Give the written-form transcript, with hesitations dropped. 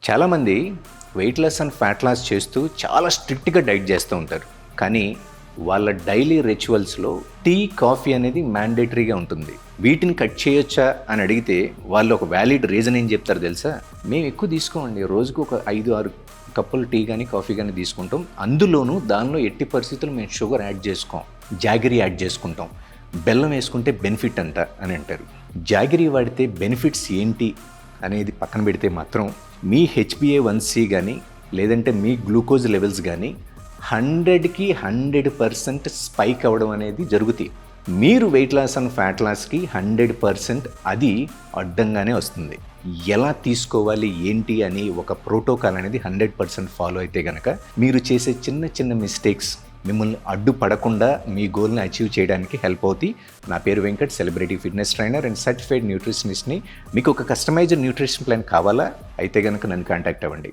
చాలామంది weight loss and fat loss చేస్తూ చాలా స్ట్రిక్ట్గా డైట్ చేస్తూ ఉంటారు. కానీ వాళ్ళ డైలీ రిచువల్స్లో టీ, కాఫీ అనేది మ్యాండేటరీగా ఉంటుంది. వీటిని కట్ చేయొచ్చా అని అడిగితే వాళ్ళు ఒక వ్యాలిడ్ రీజన్ ఏం చెప్తారు తెలుసా? మేము ఎక్కువ తీసుకోమండి, రోజుకు ఒక 5-6 కప్పులు టీ కానీ కాఫీ కానీ తీసుకుంటాం. అందులోనూ దానిలో ఎట్టి పరిస్థితులు మేము షుగర్ యాడ్ చేసుకోం, జాగరీ యాడ్ చేసుకుంటాం, బెల్లం వేసుకుంటే బెనిఫిట్ అంట అని అంటారు. జాగరీ వాడితే బెనిఫిట్స్ ఏంటి అనేది పక్కన పెడితే మాత్రం మీ HbA1c కానీ లేదంటే మీ గ్లూకోజ్ లెవెల్స్ కానీ 100కి 100% స్పైక్ అవ్వడం అనేది జరుగుతాయి. మీరు వెయిట్ లాస్ అండ్ ఫ్యాట్ లాస్కి 100% అది అడ్డంగానే వస్తుంది. ఎలా తీసుకోవాలి ఏంటి అని ఒక ప్రోటోకాల్ అనేది 100% ఫాలో అయితే కనుక మీరు చేసే చిన్న చిన్న మిస్టేక్స్ మిమ్మల్ని అడ్డుపడకుండా మీ గోల్ని అచీవ్ చేయడానికి హెల్ప్ అవుతాయి. నా పేరు Venkat, celebrity fitness trainer and certified న్యూట్రిషనిస్ట్ని. మీకు ఒక కస్టమైజ్డ్ న్యూట్రిషన్ ప్లాన్ కావాలా? అయితే కనుక నన్ను కాంటాక్ట్ అవ్వండి.